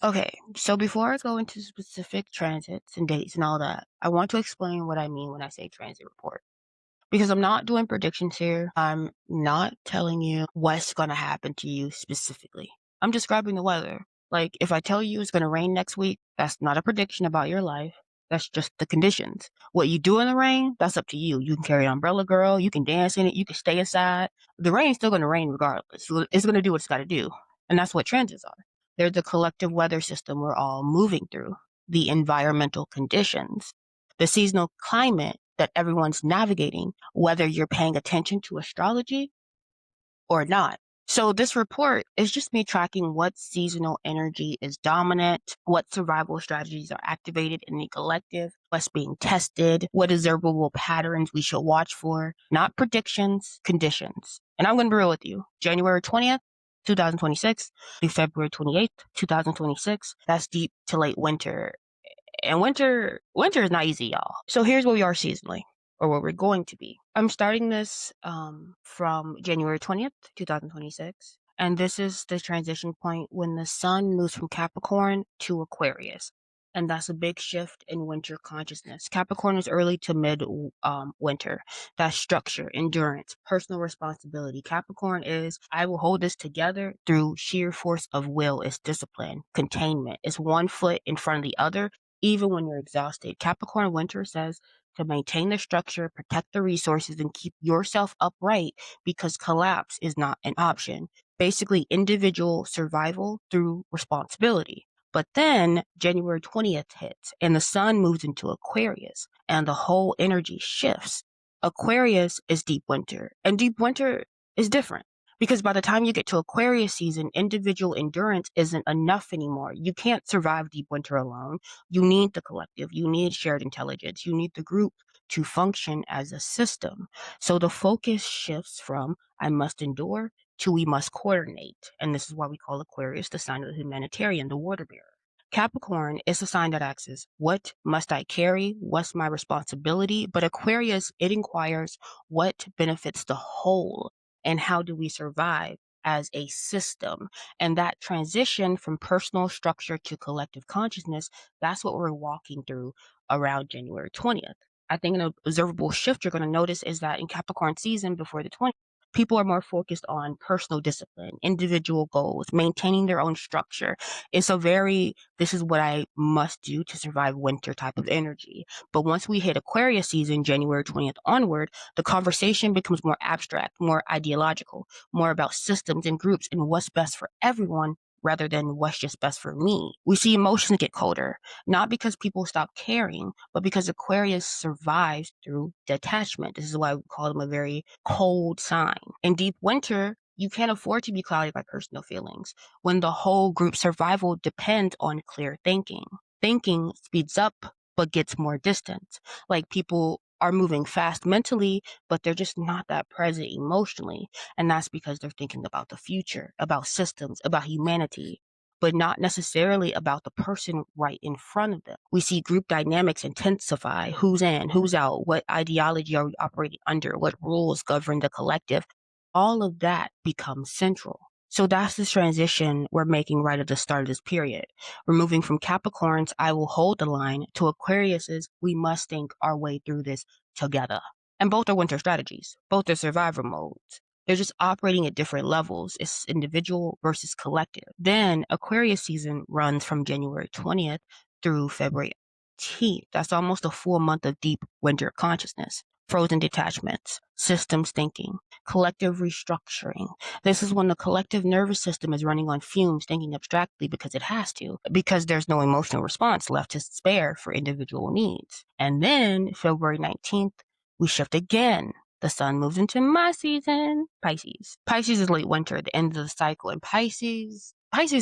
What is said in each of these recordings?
Okay, so before I go into specific transits and dates and all that, I want to explain what I mean when I say transit report. Because I'm not doing predictions here. I'm not telling you what's going to happen to you specifically. I'm describing the weather. Like, if I tell you it's going to rain next week, that's not a prediction about your life. That's just the conditions. What you do in the rain, that's up to you. You can carry an umbrella, girl. You can dance in it. You can stay inside. The rain's still going to rain regardless. It's going to do what it's got to do. And that's what transits are. They're the collective weather system we're all moving through, the environmental conditions, the seasonal climate that everyone's navigating, whether you're paying attention to astrology or not. So this report is just me tracking what seasonal energy is dominant, what survival strategies are activated in the collective, what's being tested, what observable patterns we should watch for, not predictions, conditions. And I'm going to be real with you. January 20th, 2026 through February 28th, 2026, that's deep to late winter. And winter is not easy, y'all. So here's where we are seasonally, or where we're going to be. I'm starting this from January 20th, 2026. And this is the transition point when the sun moves from Capricorn to Aquarius. And that's a big shift in winter consciousness. Capricorn is early to mid winter. That's structure, endurance, personal responsibility. Capricorn is, I will hold this together through sheer force of will. It's discipline, containment. It's one foot in front of the other even when you're exhausted. Capricorn winter says to maintain the structure, protect the resources, and keep yourself upright because collapse is not an option. Basically, individual survival through responsibility. But then January 20th hits and the sun moves into Aquarius and the whole energy shifts. Aquarius is deep winter, and deep winter is different. Because by the time you get to Aquarius season, individual endurance isn't enough anymore. You can't survive deep winter alone. You need the collective. You need shared intelligence. You need the group to function as a system. So the focus shifts from I must endure to we must coordinate. And this is why we call Aquarius the sign of the humanitarian, the water bearer. Capricorn is a sign that asks, what must I carry? What's my responsibility? But Aquarius, it inquires what benefits the whole and how do we survive as a system. And that transition from personal structure to collective consciousness, that's what we're walking through around January 20th. I think an observable shift you're going to notice is that in Capricorn season before the 20th, people are more focused on personal discipline, individual goals, maintaining their own structure. It's a very, this is what I must do to survive winter type of energy. But once we hit Aquarius season, January 20th onward, the conversation becomes more abstract, more ideological, more about systems and groups and what's best for everyone rather than what's just best for me. We see emotions get colder, not because people stop caring, but because Aquarius survives through detachment. This is why we call them a very cold sign. In deep winter, you can't afford to be clouded by personal feelings when the whole group's survival depends on clear thinking. Thinking speeds up but gets more distant. Like people are moving fast mentally, but they're just not that present emotionally. And that's because they're thinking about the future, about systems, about humanity, but not necessarily about the person right in front of them. We see group dynamics intensify. Who's in, who's out, what ideology are we operating under, what rules govern the collective. All of that becomes central. So that's the transition we're making right at the start of this period. We're moving from Capricorn's I will hold the line to Aquarius's we must think our way through this together. And both are winter strategies. Both are survivor modes. They're just operating at different levels. It's individual versus collective. Then Aquarius season runs from January 20th through February 18th. That's almost a full month of deep winter consciousness. Frozen detachments, systems thinking, collective restructuring. This is when the collective nervous system is running on fumes, thinking abstractly because it has to, because there's no emotional response left to spare for individual needs. And then February 19th, we shift again. The sun moves into my season, Pisces. Pisces is late winter, the end of the cycle. And Pisces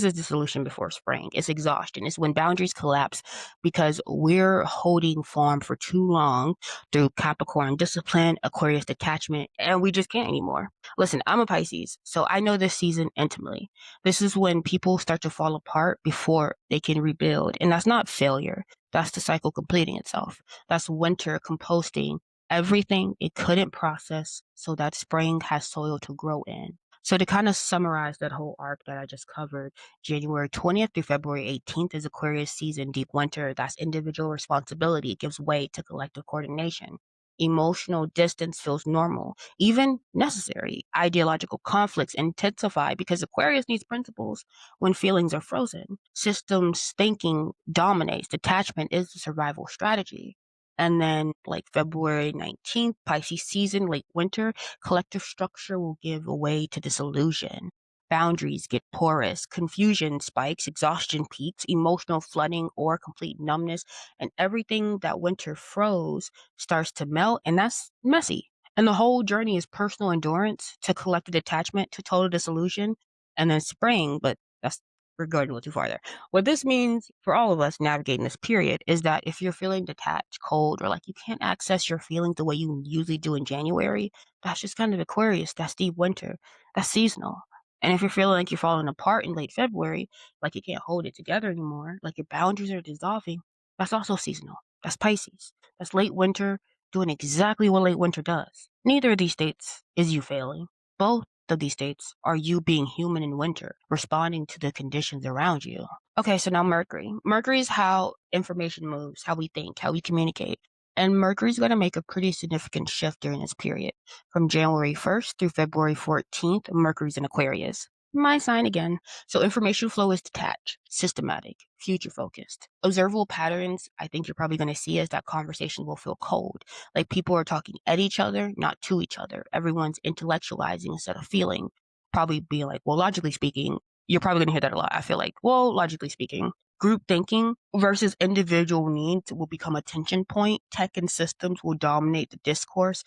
is dissolution before spring. It's exhaustion. It's when boundaries collapse because we're holding form for too long through Capricorn discipline, Aquarius detachment, and we just can't anymore. Listen, I'm a Pisces, so I know this season intimately. This is when people start to fall apart before they can rebuild. And that's not failure. That's the cycle completing itself. That's winter composting everything it couldn't process so that spring has soil to grow in. So to kind of summarize that whole arc that I just covered, January 20th through February 18th is Aquarius season, deep winter. That's individual responsibility. It gives way to collective coordination. Emotional distance feels normal, even necessary. Ideological conflicts intensify because Aquarius needs principles when feelings are frozen. Systems thinking dominates. Detachment is the survival strategy. And then, like February 19th, Pisces season, late winter, collective structure will give way to disillusion. Boundaries get porous, confusion spikes, exhaustion peaks, emotional flooding or complete numbness, and everything that winter froze starts to melt, and that's messy. And the whole journey is personal endurance to collective detachment to total dissolution, and then spring, but that's we're going a little too far there. What this means for all of us navigating this period is that if you're feeling detached, cold, or like you can't access your feelings the way you usually do in January, that's just kind of Aquarius. That's deep winter. That's seasonal. And if you're feeling like you're falling apart in late February, like you can't hold it together anymore, like your boundaries are dissolving, that's also seasonal. That's Pisces. That's late winter doing exactly what late winter does. Neither of these states is you failing. Both of these states are you being human in winter, responding to the conditions around you. Okay, so now Mercury. Mercury is how information moves, how we think, how we communicate. And Mercury's going to make a pretty significant shift during this period. From January 1st through February 14th, Mercury's in Aquarius. My sign again. So information flow is detached, systematic, future focused. Observable patterns I think you're probably going to see is that conversations will feel cold. Like people are talking at each other, not to each other. Everyone's intellectualizing instead of feeling. Probably being like, well, logically speaking, you're probably going to hear that a lot. I feel like, well, logically speaking, group thinking versus individual needs will become a tension point. Tech and systems will dominate the discourse,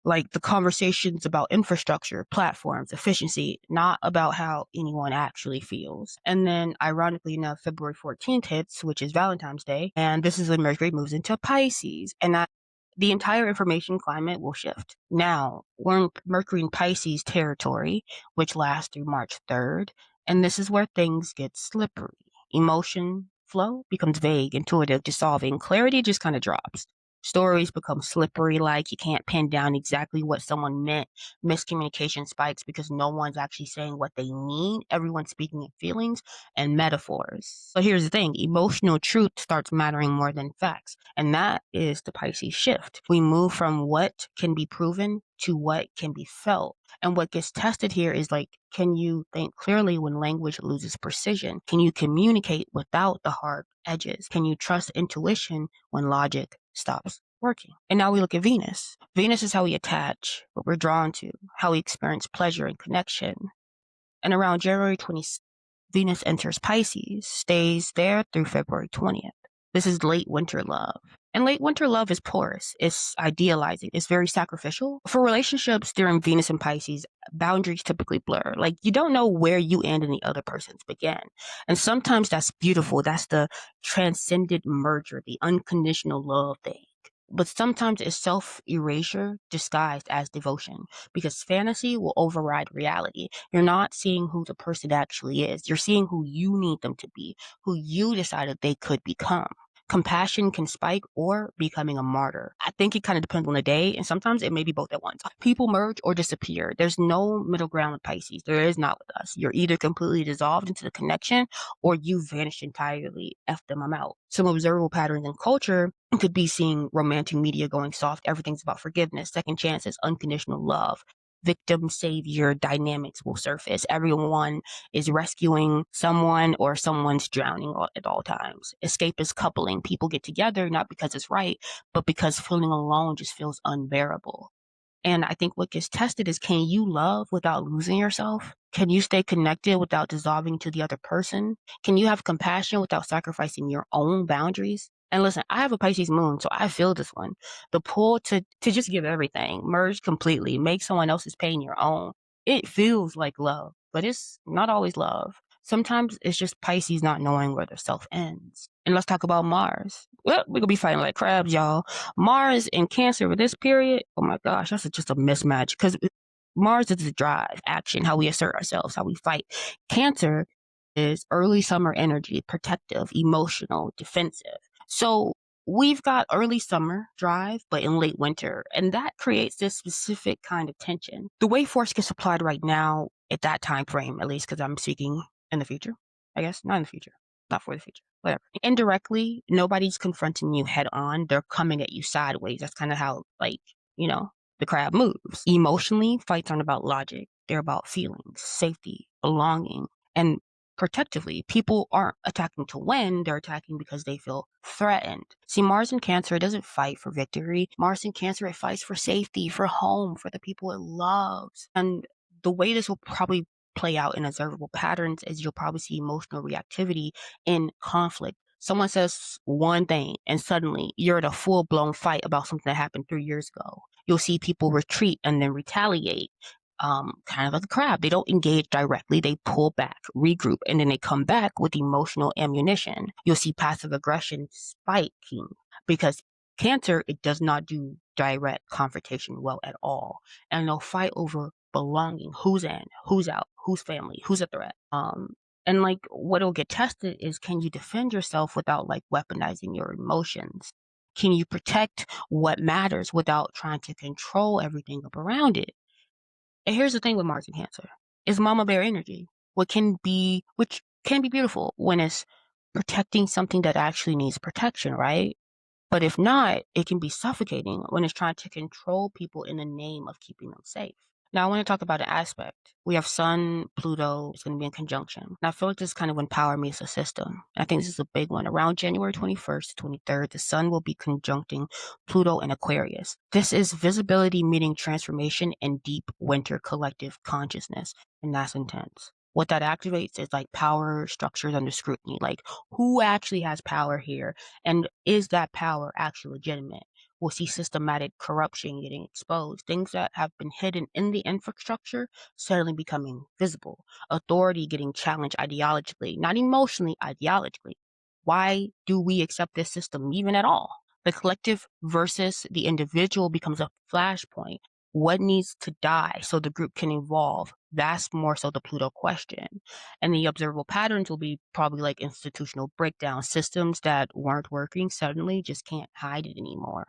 like the conversations about infrastructure, platforms, efficiency, not about how anyone actually feels. And then, ironically enough, February 14th hits, which is Valentine's Day, and this is when Mercury moves into Pisces, and that the entire information climate will shift. Now, we're in Mercury in Pisces territory, which lasts through March 3rd, and this is where things get slippery. Emotion flow becomes vague, intuitive, dissolving. Clarity just kind of drops. Stories become slippery, like you can't pin down exactly what someone meant. Miscommunication spikes because no one's actually saying what they mean. Everyone's speaking in feelings and metaphors. So here's the thing, emotional truth starts mattering more than facts. And that is the Pisces shift. We move from what can be proven to what can be felt. And what gets tested here is like, can you think clearly when language loses precision? Can you communicate without the hard edges? Can you trust intuition when logic stops working? And now we look at Venus. Venus is how we attach, what we're drawn to, how we experience pleasure and connection. And around January 20th, Venus enters Pisces, stays there through February 20th. This is late winter love. And late winter love is porous, it's idealizing, it's very sacrificial. For relationships during Venus and Pisces, boundaries typically blur. Like you don't know where you end and the other person's begin. And sometimes that's beautiful. That's the transcendent merger, the unconditional love thing. But sometimes it's self erasure disguised as devotion because fantasy will override reality. You're not seeing who the person actually is. You're seeing who you need them to be, who you decided they could become. Compassion can spike or becoming a martyr. I think it kind of depends on the day, and sometimes it may be both at once. People merge or disappear. There's no middle ground with Pisces. There is not with us. You're either completely dissolved into the connection or you vanish entirely. F them, I'm out. Some observable patterns in culture could be seeing romantic media going soft. Everything's about forgiveness, second chances, unconditional love. Victim savior dynamics will surface. Everyone is rescuing someone or someone's drowning at all times. Escapist coupling. People get together not because it's right, but because feeling alone just feels unbearable. And I think what gets tested is, can you love without losing yourself? Can you stay connected without dissolving to the other person? Can you have compassion without sacrificing your own boundaries? And listen, I have a Pisces moon, so I feel this one. The pull to just give everything, merge completely, make someone else's pain your own. It feels like love, but it's not always love. Sometimes it's just Pisces not knowing where their self ends. And let's talk about Mars. Well, we're gonna be fighting like crabs, y'all. Mars in Cancer with this period, oh my gosh, that's just a mismatch because Mars is the drive, action, how we assert ourselves, how we fight. Cancer is early summer energy, protective, emotional, defensive. So we've got early summer drive, but in late winter, and that creates this specific kind of tension. The way force gets applied right now at that time frame, at least because I'm speaking in the future, I guess. Not in the future, not for the future, whatever. Indirectly, nobody's confronting you head on. They're coming at you sideways. That's kind of how, like, you know, the crab moves. Emotionally, fights aren't about logic. They're about feelings, safety, belonging, and protectively. People aren't attacking to win, they're attacking because they feel threatened. See, Mars in Cancer, it doesn't fight for victory. Mars in Cancer, it fights for safety, for home, for the people it loves. And the way this will probably play out in observable patterns is you'll probably see emotional reactivity in conflict. Someone says one thing and suddenly you're in a full-blown fight about something that happened 3 years ago. You'll see people retreat and then retaliate, kind of like a crab. They don't engage directly, they pull back, regroup, and then they come back with emotional ammunition. You'll see passive aggression spiking because Cancer, it does not do direct confrontation well at all. And they'll fight over belonging, who's in, who's out, who's family, who's a threat. And like what'll get tested is, can you defend yourself without like weaponizing your emotions? Can you protect what matters without trying to control everything up around it? And here's the thing with Mars and Cancer. It's mama bear energy. Which can be beautiful when it's protecting something that actually needs protection, right? But if not, it can be suffocating when it's trying to control people in the name of keeping them safe. Now, I want to talk about an aspect. We have Sun, Pluto is going to be in conjunction. And I feel like this is kind of when power meets the system. I think this is a big one. Around January 21st to 23rd, the Sun will be conjuncting Pluto and Aquarius. This is visibility meeting transformation and deep winter collective consciousness. And that's intense. What that activates is like power structures under scrutiny. Like, who actually has power here? And is that power actually legitimate? We'll see systematic corruption getting exposed, things that have been hidden in the infrastructure suddenly becoming visible, authority getting challenged ideologically, not emotionally, ideologically. Why do we accept this system even at all? The collective versus the individual becomes a flashpoint. What needs to die so the group can evolve? That's more so the Pluto question. And the observable patterns will be probably like institutional breakdown. Systems that weren't working suddenly just can't hide it anymore.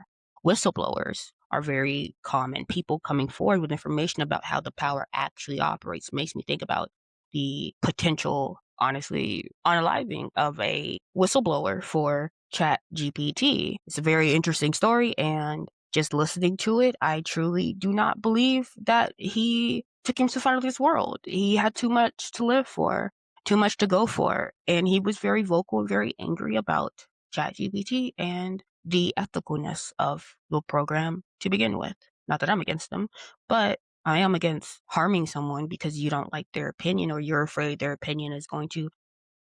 Whistleblowers are very common. People coming forward with information about how the power actually operates makes me think about the potential, honestly, unaliving of a whistleblower for Chat GPT. It's a very interesting story, and just listening to it, I truly do not believe that he took himself out of this world. He had too much to live for, too much to go for, and he was very vocal, very angry about ChatGPT and the ethicalness of the program to begin with. Not that I'm against them, but I am against harming someone because you don't like their opinion or you're afraid their opinion is going to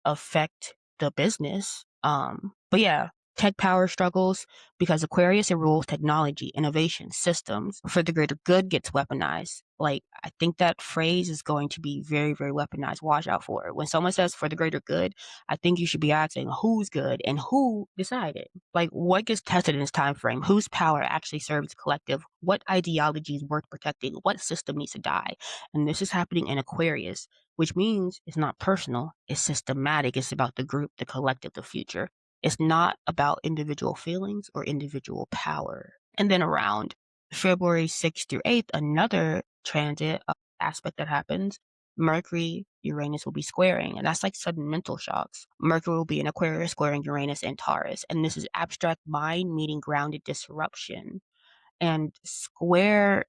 affect the business. But yeah, tech power struggles because Aquarius, it rules technology, innovation, systems for the greater good gets weaponized. Like, I think that phrase is going to be very, very weaponized. Watch out for it. When someone says for the greater good, I think you should be asking who's good and who decided. Like, what gets tested in this time frame? Whose power actually serves the collective? What ideology is worth protecting? What system needs to die? And this is happening in Aquarius, which means it's not personal, it's systematic. It's about the group, the collective, the future. It's not about individual feelings or individual power. And then around February 6th through 8th, another transit aspect that happens, Mercury, Uranus will be squaring, and that's like sudden mental shocks. Mercury will be in Aquarius squaring Uranus and Taurus, and this is abstract mind meeting grounded disruption. And square,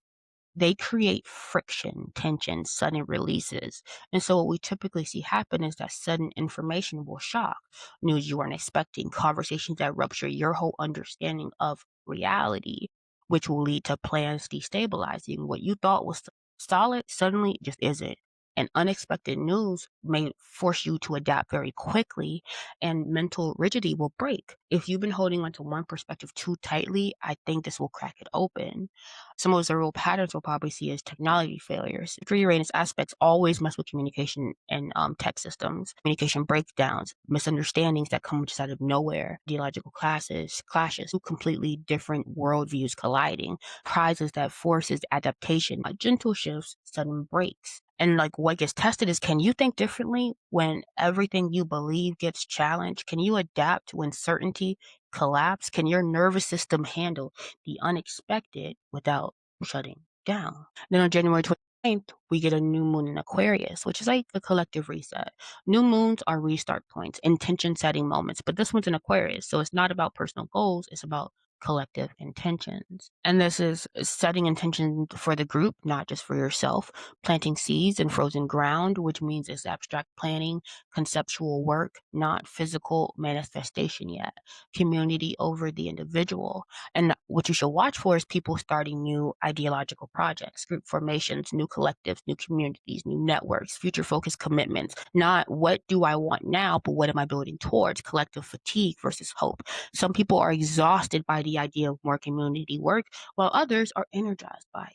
they create friction, tension, sudden releases. And so what we typically see happen is that sudden information will shock, news you weren't expecting, conversations that rupture your whole understanding of reality, which will lead to plans destabilizing. What you thought was solid suddenly just isn't. And unexpected news may force you to adapt very quickly, and mental rigidity will break. If you've been holding onto one perspective too tightly, I think this will crack it open. Some of the real patterns we'll probably see is technology failures. Three Uranus aspects always mess with communication and tech systems. Communication breakdowns, misunderstandings that come just out of nowhere, ideological clashes, two completely different worldviews colliding, prizes that forces adaptation, gentle shifts, sudden breaks. And like what gets tested is, can you think differently when everything you believe gets challenged? Can you adapt when certainty collapse? Can your nervous system handle the unexpected without shutting down? Then on January 20th, 9th, we get a new moon in Aquarius, which is like a collective reset. New moons are restart points, intention setting moments, but this one's in Aquarius. So it's not about personal goals, it's about collective intentions. And this is setting intention for the group, not just for yourself, planting seeds in frozen ground, which means it's abstract planning, conceptual work, not physical manifestation yet. Community over the individual. And what you should watch for is people starting new ideological projects, group formations, new collectives, new communities, new networks, future focused commitments. Not what do I want now, but what am I building towards? Collective fatigue versus hope. Some people are exhausted by the idea of more community work, while others are energized by it.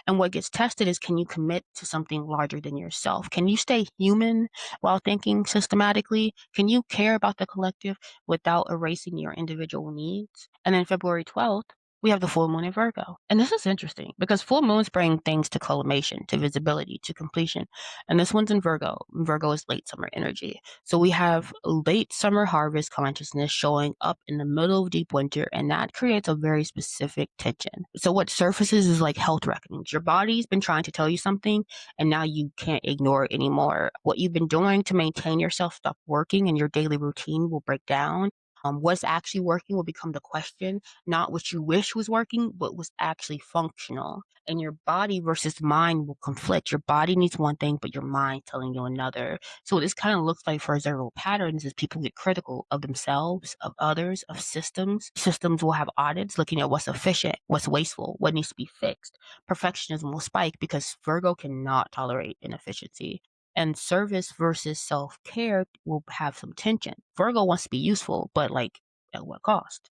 And what gets tested is, can you commit to something larger than yourself? Can you stay human while thinking systematically? Can you care about the collective without erasing your individual needs? And then February 12th, we have the full moon in Virgo. And this is interesting because full moons bring things to culmination, to visibility, to completion. And this one's in Virgo. Virgo is late summer energy. So we have late summer harvest consciousness showing up in the middle of deep winter, and that creates a very specific tension. So what surfaces is like health reckonings. Your body's been trying to tell you something, and now you can't ignore it anymore. What you've been doing to maintain yourself stop working, and your daily routine will break down. What's actually working will become the question, not what you wish was working, but what's actually functional. And your body versus mind will conflict. Your body needs one thing, but your mind telling you another. So what this kind of looks like for observable patterns is people get critical of themselves, of others, of systems. Systems will have audits looking at what's efficient, what's wasteful, what needs to be fixed. Perfectionism will spike because Virgo cannot tolerate inefficiency. And service versus self-care will have some tension. Virgo wants to be useful, but like at what cost?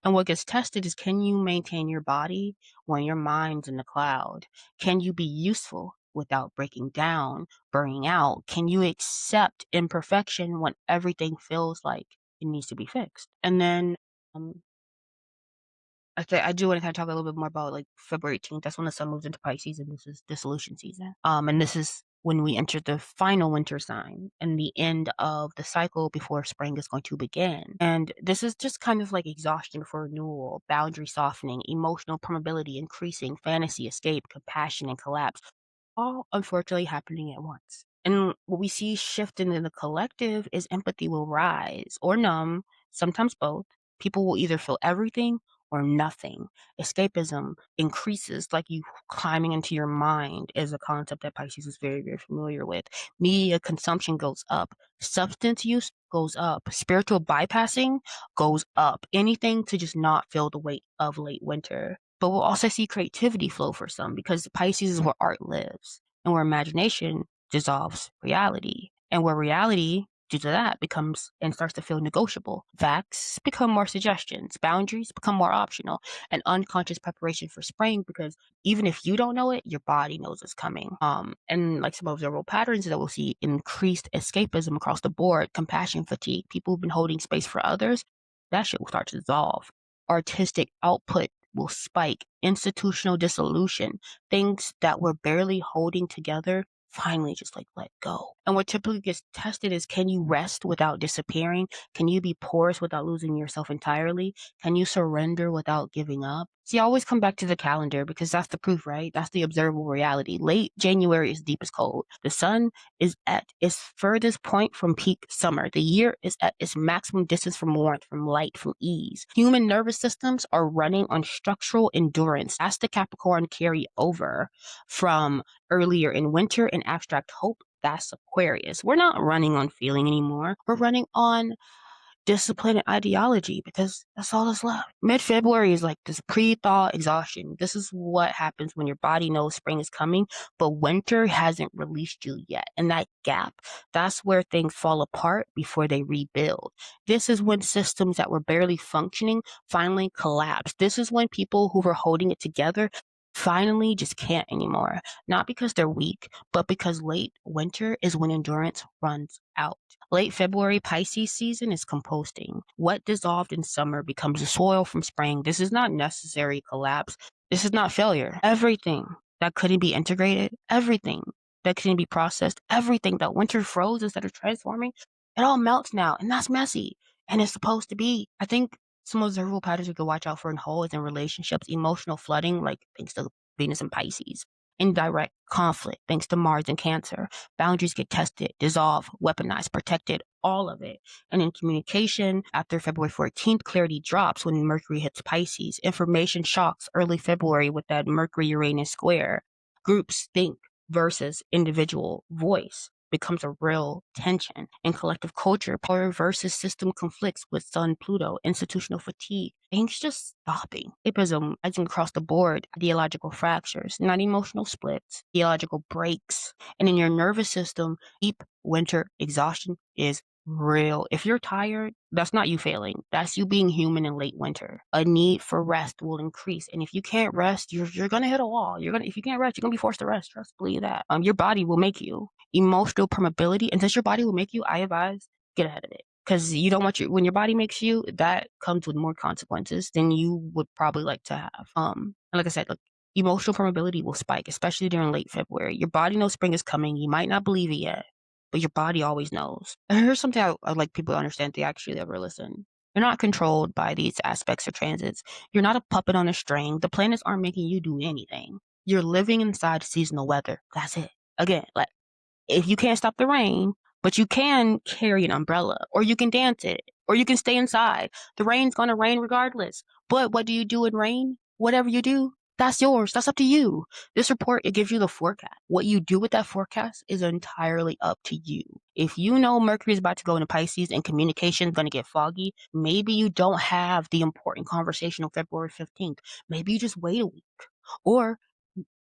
And what gets tested is, can you maintain your body when your mind's in the cloud? Can you be useful without breaking down, burning out? Can you accept imperfection when everything feels like it needs to be fixed? And then um, I do want to kind of talk a little bit more about like February 18th. That's when the sun moves into Pisces, and this is dissolution season. And this is when we enter the final winter sign and the end of the cycle before spring is going to begin. And this is just kind of like exhaustion for renewal, boundary softening, emotional permeability increasing, fantasy escape, compassion, and collapse, all unfortunately happening at once. And what we see shifting in the collective is empathy will rise or numb, sometimes both. People will either feel everything or nothing. Escapism increases, like you climbing into your mind, is a concept that Pisces is very, very familiar with. Media consumption goes up. Substance use goes up. Spiritual bypassing goes up. Anything to just not feel the weight of late winter. But we'll also see creativity flow for some, because Pisces is where art lives and where imagination dissolves reality, and where reality, due to that, becomes and starts to feel negotiable. Facts become more suggestions, boundaries become more optional, and unconscious preparation for spring, because even if you don't know it, your body knows it's coming. And like some observable patterns that we'll see: increased escapism across the board, compassion fatigue, people who've been holding space for others, that shit will start to dissolve. Artistic output will spike. Institutional dissolution, things that we're barely holding together, finally just like let go. And what typically gets tested is, can you rest without disappearing? Can you be porous without losing yourself entirely? Can you surrender without giving up? See, I always come back to the calendar because that's the proof, right? That's the observable reality. Late January is deepest cold. The sun is at its furthest point from peak summer. The year is at its maximum distance from warmth, from light, from ease. Human nervous systems are running on structural endurance. That's the Capricorn carry over from earlier in winter and abstract hope. That's Aquarius. We're not running on feeling anymore. We're running on discipline and ideology, because that's all that's left. Mid-February is like this pre-thaw exhaustion. This is what happens when your body knows spring is coming, but winter hasn't released you yet. And that gap, that's where things fall apart before they rebuild. This is when systems that were barely functioning finally collapse. This is when people who were holding it together finally just can't anymore. Not because they're weak, but because late winter is when endurance runs out. Late February Pisces season is composting. What dissolved in summer becomes the soil from spring. This is not necessary collapse. This is not failure. Everything that couldn't be integrated, everything that couldn't be processed, everything that winter froze instead of transforming, it all melts now. And that's messy. And it's supposed to be. I think some observable patterns we could watch out for in whole is in relationships, emotional flooding, like thanks to Venus and Pisces. indirect conflict thanks to Mars and Cancer. Boundaries get tested, dissolved, weaponized, protected, all of it. And in communication, after February 14th, clarity drops when Mercury hits Pisces. Information shocks early February with that Mercury-Uranus square. Groups think versus individual voice becomes a real tension. In collective culture, power versus system conflicts with Sun, Pluto, institutional fatigue, things just stopping. Apism, as in across the board, ideological fractures, not emotional splits, ideological breaks. And in your nervous system, deep winter exhaustion is real. If you're tired, that's not you failing. That's you being human in late winter. A need for rest will increase. And if you can't rest, you're gonna hit a wall. If you can't rest, you're gonna be forced to rest. Trust, believe that. Your body will make you. Emotional permeability, and since your body will make you, I advise get ahead of it. Because you don't want when your body makes you, that comes with more consequences than you would probably like to have. And like I said, like emotional permeability will spike, especially during late February. Your body knows spring is coming. You might not believe it yet, but your body always knows. And here's something I'd like people to understand if they actually ever listen. You're not controlled by these aspects or transits. You're not a puppet on a string. The planets aren't making you do anything. You're living inside seasonal weather. That's it. Again, like if you can't stop the rain, but you can carry an umbrella, or you can dance it, or you can stay inside. The rain's gonna rain regardless. But what do you do in rain? Whatever you do, that's yours. That's up to you. This report, it gives you the forecast. What you do with that forecast is entirely up to you. If you know Mercury is about to go into Pisces and communication is going to get foggy, maybe you don't have the important conversation on February 15th. Maybe you just wait a week. Or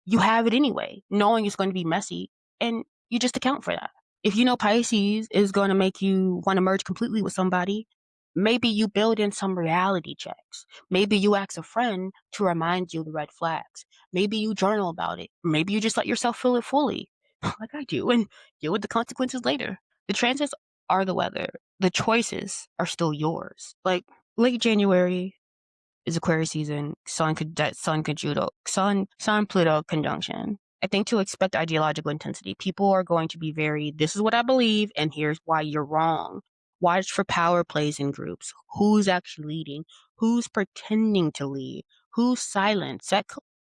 you have it anyway, knowing it's going to be messy, and you just account for that. If you know Pisces is going to make you want to merge completely with somebody, maybe you build in some reality checks. Maybe you ask a friend to remind you of the red flags. Maybe you journal about it. Maybe you just let yourself feel it fully, like I do, and deal with the consequences later. The transits are the weather. The choices are still yours. Like late January is Aquarius season, Sun Pluto conjunction. I think to expect ideological intensity, people are going to be very, this is what I believe, and here's why you're wrong. Watch for power plays in groups. Who's actually leading? Who's pretending to lead? Who's silent? Set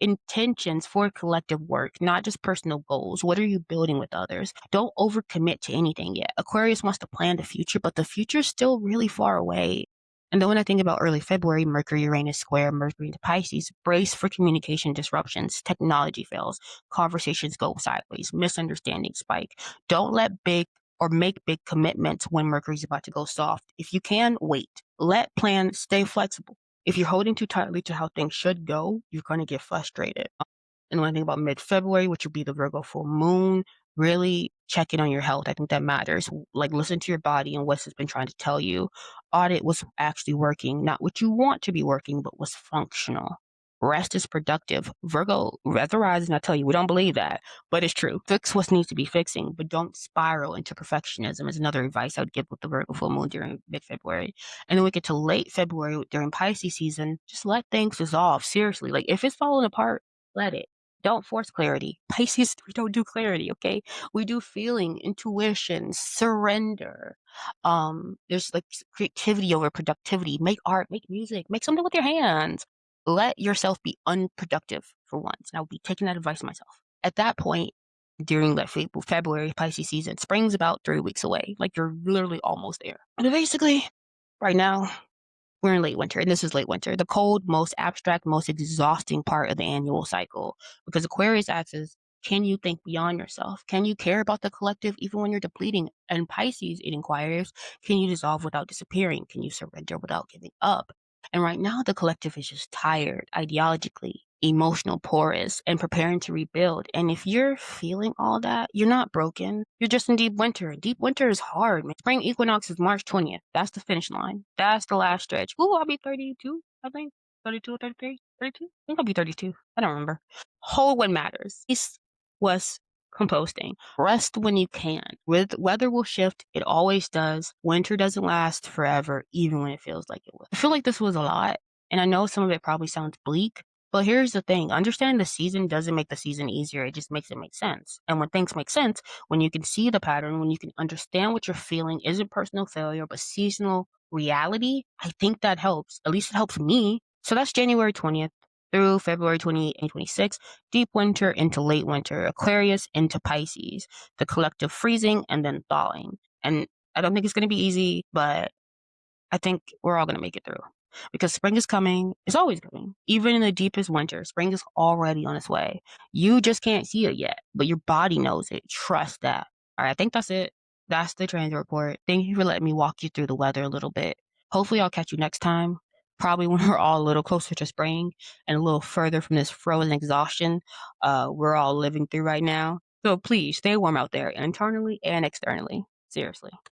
intentions for collective work, not just personal goals. What are you building with others? Don't overcommit to anything yet. Aquarius wants to plan the future, but the future is still really far away. And then when I think about early February, Mercury, Uranus square, Mercury into Pisces, brace for communication disruptions, technology fails, conversations go sideways, misunderstandings spike. Don't let big or make big commitments when Mercury's about to go soft. If you can, wait. Let plans stay flexible. If you're holding too tightly to how things should go, you're going to get frustrated. And when I think about mid-February, which would be the Virgo full moon, really check in on your health. I think that matters. Like listen to your body and what's been trying to tell you. Audit what's actually working, not what you want to be working, but what's functional. Rest is productive. Virgo, weatherize, and I tell you, we don't believe that, but it's true. Fix what needs to be fixing, but don't spiral into perfectionism is another advice I would give with the Virgo full moon during mid-February. And then we get to late February during Pisces season, just let things dissolve. Seriously, like if it's falling apart, let it. Don't force clarity. Pisces, we don't do clarity, okay? We do feeling, intuition, surrender. There's like creativity over productivity. Make art, make music, make something with your hands. Let yourself be unproductive for once. And I'll be taking that advice myself. At that point, during that February Pisces season, spring's about 3 weeks away. Like you're literally almost there. And basically, right now, we're in late winter, and this is late winter, the cold, most abstract, most exhausting part of the annual cycle. Because Aquarius asks, can you think beyond yourself? Can you care about the collective even when you're depleting? And Pisces, it inquires, can you dissolve without disappearing? Can you surrender without giving up? And right now, the collective is just tired, ideologically, emotional, porous, and preparing to rebuild. And if you're feeling all that, you're not broken. You're just in deep winter. Deep winter is hard, man. Spring equinox is March 20th. That's the finish line. That's the last stretch. Ooh, I'll be 32, I think. 32 or 33? 32? I think I'll be 32. I don't remember. Hold what matters. This was composting. Rest when you can. Weather will shift. It always does. Winter doesn't last forever, even when it feels like it will. I feel like this was a lot, and I know some of it probably sounds bleak, but here's the thing. Understanding the season doesn't make the season easier. It just makes it make sense. And when things make sense, when you can see the pattern, when you can understand what you're feeling isn't personal failure, but seasonal reality, I think that helps. At least it helps me. So that's January 20th. through February 28 and 26, deep winter into late winter, Aquarius into Pisces, the collective freezing and then thawing. And I don't think it's going to be easy, but I think we're all going to make it through because spring is coming. It's always coming. Even in the deepest winter, spring is already on its way. You just can't see it yet, but your body knows it. Trust that. All right, I think that's it. That's the transit report. Thank you for letting me walk you through the weather a little bit. Hopefully, I'll catch you next time. Probably when we're all a little closer to spring and a little further from this frozen exhaustion we're all living through right now. So please stay warm out there, internally and externally. Seriously.